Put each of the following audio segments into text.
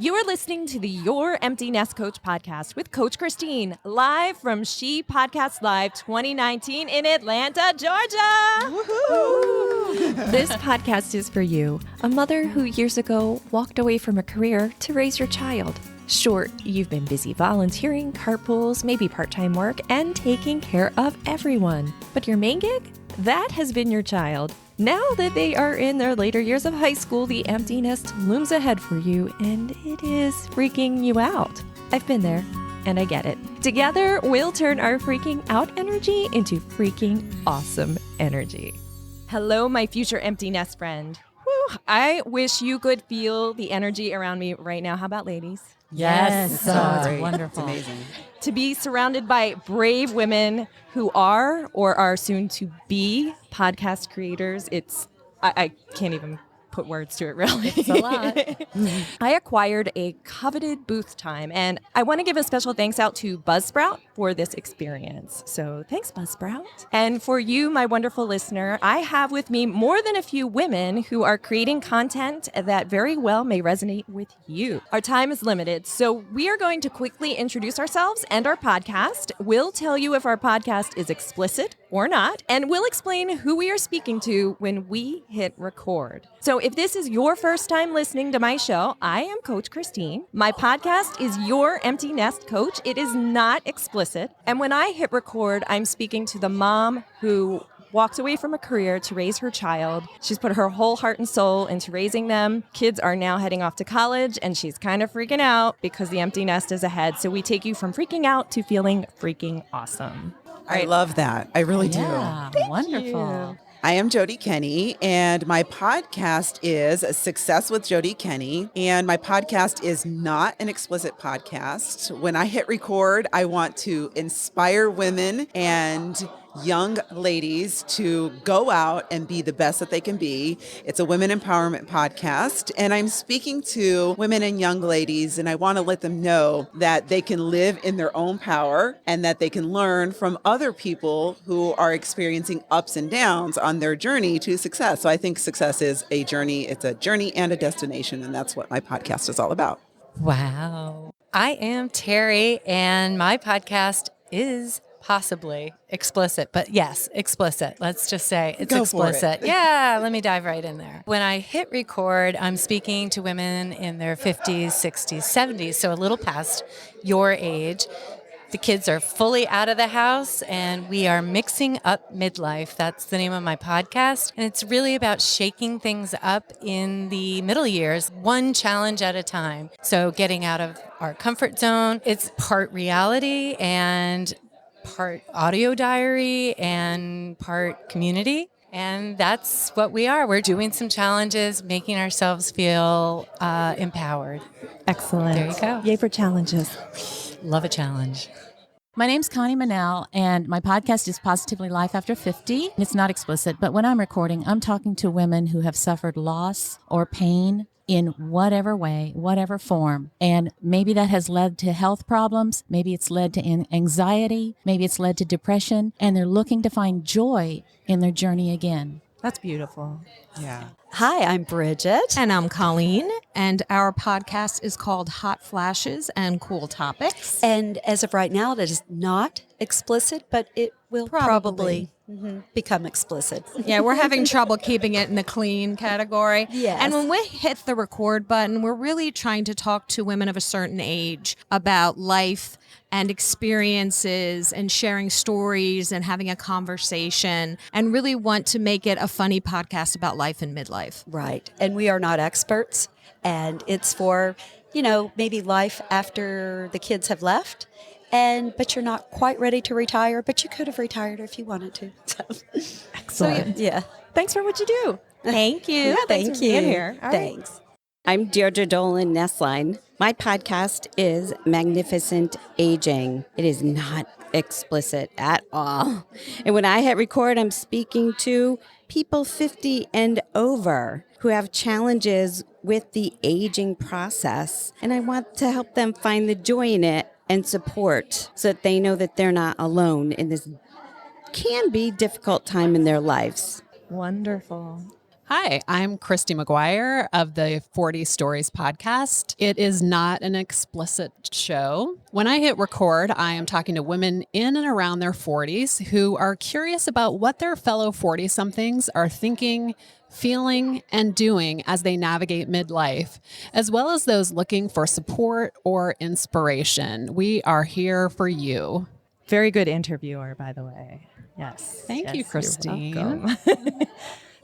You are listening to the Your Empty Nest Coach podcast with Coach Christine, live from She Podcast Live 2019 in Atlanta, Georgia. Woohoo! This podcast is for you, a mother who years ago walked away from a career to raise your child. Sure, you've been busy volunteering, carpools, maybe part-time work, and taking care of everyone. But your main gig? That has been your child. Now that they are in their later years of high school, the empty nest looms ahead for you, and it is freaking you out. I've been there, and I get it. Together, we'll turn our freaking out energy into freaking awesome energy. Hello, my future empty nest friend. Whew, I wish you could feel the energy around me right now. How about ladies? Yes. It's Wonderful. It's amazing. To be surrounded by brave women who are or are soon to be podcast creators, I can't even put words to it, really. It's a lot. I acquired a coveted booth time, and I want to give a special thanks out to Buzzsprout for this experience. So thanks, Buzzsprout. And for you, my wonderful listener, I have with me more than a few women who are creating content that very well may resonate with you. Our time is limited, so we are going to quickly introduce ourselves and our podcast. We'll tell you if our podcast is explicit or not, and we'll explain who we are speaking to when we hit record. So if this is your first time listening to my show, I am Coach Christine. My podcast is Your Empty Nest Coach. It is not explicit. And when I hit record, I'm speaking to the mom who walked away from a career to raise her child. She's put her whole heart and soul into raising them. Kids are now heading off to college, and she's kind of freaking out because the empty nest is ahead. So we take you from freaking out to feeling freaking awesome. I love that. I really Yeah, wonderful. do. I am Jody Kenny, and my podcast is Success with Jody Kenny. And my podcast is not an explicit podcast. When I hit record, I want to inspire women and young ladies to go out and be the best that they can be. It's a women empowerment podcast, and I'm speaking to women and young ladies, and I want to let them know that they can live in their own power and that they can learn from other people who are experiencing ups and downs on their journey to success. So I think success is a journey. It's a journey and a destination, and that's what my podcast is all about. Wow. I am Terry, and my podcast is possibly explicit, but yes, explicit. Let's just say it's Go for it. explicit. Yeah, let me dive right in there. When I hit record, I'm speaking to women in their 50s, 60s, 70s, so a little past your age. The kids are fully out of the house, and we are mixing up midlife. That's the name of my podcast. And it's really about shaking things up in the middle years, one challenge at a time. So getting out of our comfort zone. It's part reality and part audio diary and part community. And that's what we are. We're doing some challenges, making ourselves feel empowered. Excellent. There you go. Yay for challenges. Love a challenge. My name's Connie Manel, and my podcast is Positively Life After 50. It's not explicit, but when I'm recording, I'm talking to women who have suffered loss or pain in whatever way, whatever form. And maybe that has led to health problems. Maybe it's led to anxiety. Maybe it's led to depression. And they're looking to find joy in their journey again. That's beautiful. Yeah. Hi, I'm Bridget. And I'm Colleen, and our podcast is called Hot Flashes and Cool Topics. And as of right now, it is not explicit, but it will probably become explicit. Yeah, we're having trouble keeping it in the clean category. Yes. And when we hit the record button, we're really trying to talk to women of a certain age about life and experiences and sharing stories and having a conversation, and really want to make it a funny podcast about life and midlife. Right. And we are not experts. And it's for, maybe life after the kids have left. But you're not quite ready to retire, but you could have retired if you wanted to. So, Excellent. yeah. Thanks for what you do. Thank you. Yeah, thanks Thank for you. being here. All right. Thanks. I'm Deirdre Dolan Nestline. My podcast is Magnificent Aging. It is not explicit at all. And when I hit record, I'm speaking to people 50 and over who have challenges with the aging process. And I want to help them find the joy in it and support so that they know that they're not alone in this can be difficult time in their lives. Wonderful. Hi, I'm Christy McGuire of the 40 Stories podcast. It is not an explicit show. When I hit record, I am talking to women in and around their 40s who are curious about what their fellow 40-somethings are thinking, feeling, and doing as they navigate midlife, as well as those looking for support or inspiration. We are here for you. Very good interviewer, by the way. Yes. Thank you, You're Christine. welcome.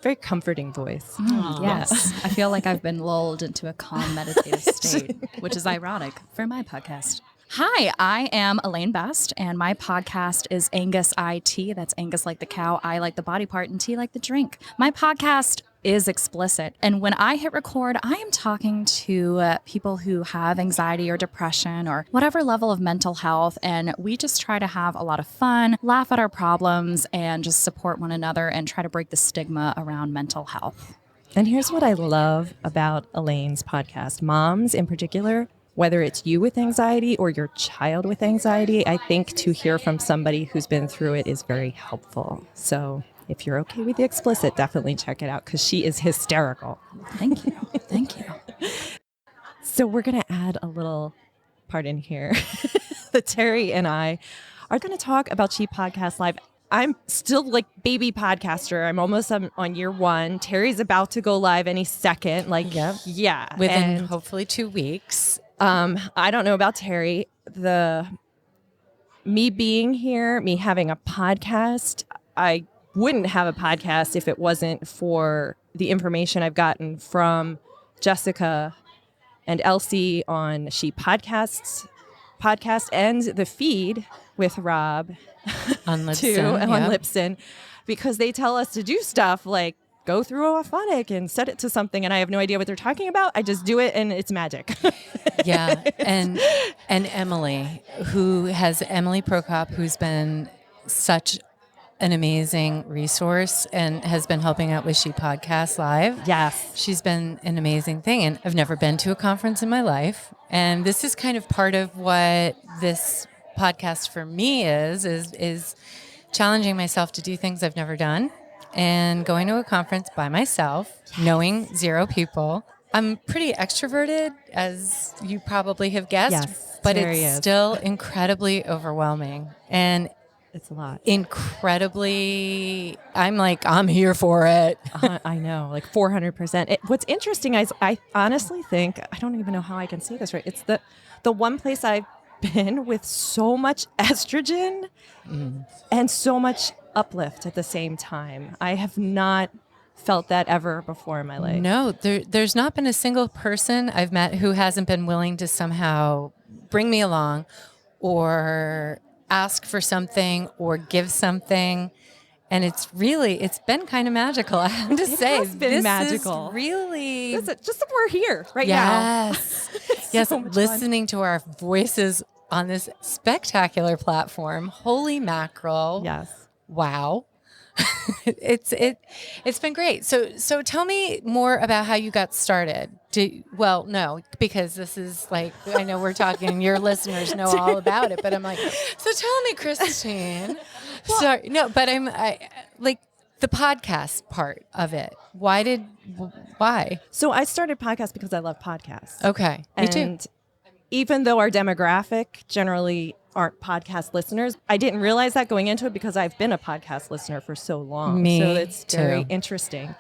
Very comforting voice. Yes. I feel like I've been lulled into a calm, meditative state, which is ironic for my podcast. Hi, I am Elaine Best, and my podcast is Angus IT. That's Angus like the cow, I like the body part, and T like the drink. My podcast is explicit, and when I hit record, I am talking to people who have anxiety or depression or whatever level of mental health, and we just try to have a lot of fun, laugh at our problems, and just support one another and try to break the stigma around mental health. And here's what I love about Elaine's podcast. Moms in particular, whether it's you with anxiety or your child with anxiety, I think to hear from somebody who's been through it is very helpful. So if you're okay with the explicit, definitely check it out because she is hysterical. Thank you. Thank you. So we're going to add a little part in here that Terry and I are going to talk about She Podcast Live. I'm still like baby podcaster. I'm almost on year 1. Terry's about to go live any second. Yeah. Within hopefully 2 weeks. I don't know about Terry. Me being here, me having a podcast, I wouldn't have a podcast if it wasn't for the information I've gotten from Jessica and Elsie on She podcast and the feed with Rob On Lipson. too, on Lipson, because they tell us to do stuff like go through a phonic and set it to something, and I have no idea what they're talking about. I just do it, and it's magic. Yeah, and Emily Prokop, who's been such an amazing resource and has been helping out with She Podcast Live. Yes. She's been an amazing thing, and I've never been to a conference in my life, and this is kind of part of what this podcast for me is challenging myself to do things I've never done and going to a conference by myself, knowing 0 people. I'm pretty extroverted, as you probably have guessed, but it's still incredibly overwhelming. And it's a lot. Incredibly, I'm here for it. I know, like 400%. What's interesting is I honestly think, I don't even know how I can say this right. It's the one place I've been with so much estrogen and so much uplift at the same time. I have not felt that ever before in my life. No, there's not been a single person I've met who hasn't been willing to somehow bring me along or ask for something or give something. And it's been kind of magical, I have to say. It's been magical. Is really. Just that we're here right now. Yes, so much listening to our voices on this spectacular platform. Holy mackerel. Yes. Wow. It's been great. So tell me more about how you got started. No, because this is like, I know we're talking, your listeners know all about it, but I'm like, so tell me, Christine. Sorry, no, but I like the podcast part of it. Why? So I started podcasts because I love podcasts. Okay, me too. Even though our demographic generally aren't podcast listeners, I didn't realize that going into it because I've been a podcast listener for so long. So it's very interesting.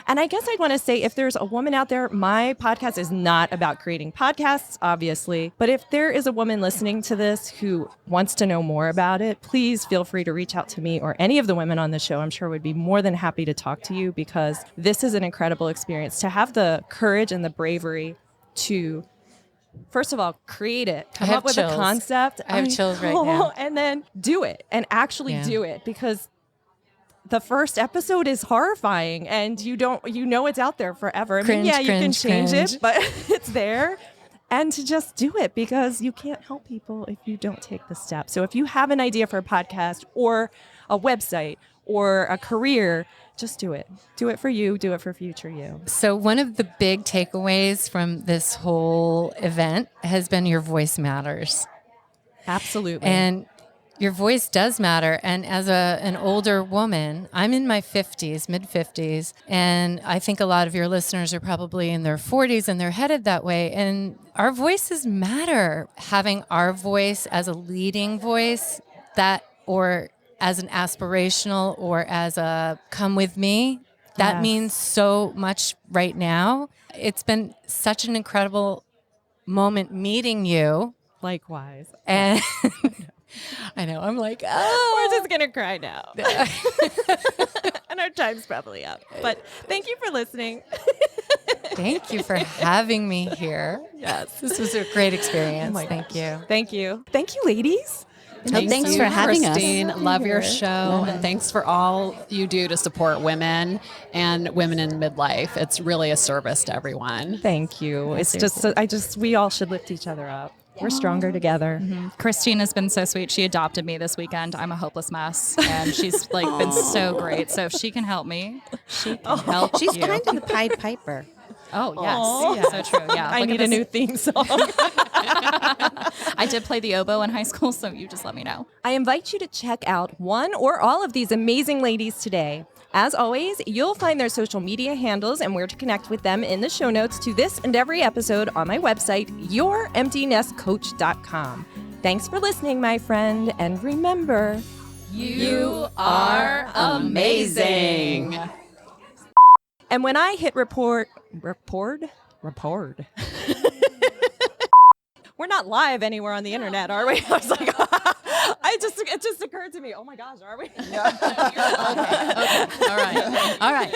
And I guess I'd want to say, if there's a woman out there, my podcast is not about creating podcasts, obviously. But if there is a woman listening to this who wants to know more about it, please feel free to reach out to me or any of the women on the show. I'm sure would be more than happy to talk to you, because this is an incredible experience to have the courage and the bravery to, first of all, create it, come up with a concept. I have chills right now. And then do it and actually do it, because the first episode is horrifying and you know it's out there forever. I mean, you can change it, but it's there. And to just do it, because you can't help people if you don't take the step. So if you have an idea for a podcast or a website or a career, just do it. Do it for you. Do it for future you. So one of the big takeaways from this whole event has been your voice matters. Absolutely. And your voice does matter. And as an older woman, I'm in my 50s, mid 50s, and I think a lot of your listeners are probably in their 40s and they're headed that way. And our voices matter. Having our voice as a leading voice, or as an aspirational, or as a come with me, that Yes. means so much right now. It's been such an incredible moment meeting you. Likewise. And I know, I'm like, We're just going to cry now. And our time's probably up. But thank you for listening. thank you for having me here. Yes. This was a great experience. my Thank you. Thank you. Thank you, ladies. Thanks for having us. Christine. Love your show. And thanks for all you do to support women and women in midlife. It's really a service to everyone. Thank you. It's just, we all should lift each other up. We're stronger together. Christine has been so sweet. She adopted me this weekend. I'm a hopeless mess, and she's like been so great. So if she can help me, she can help She's you. kind of the Pied Piper. Oh yes, so true. Yeah, I Look need at a this. new theme song. I did play the oboe in high school, so you just let me know. I invite you to check out one or all of these amazing ladies today. As always, you'll find their social media handles and where to connect with them in the show notes to this and every episode on my website, youremptynestcoach.com. Thanks for listening, my friend, and remember, You are amazing. And when I hit record. We're not live anywhere on the internet, are we? I was like, it just occurred to me. Oh my gosh, are we? Okay. All right.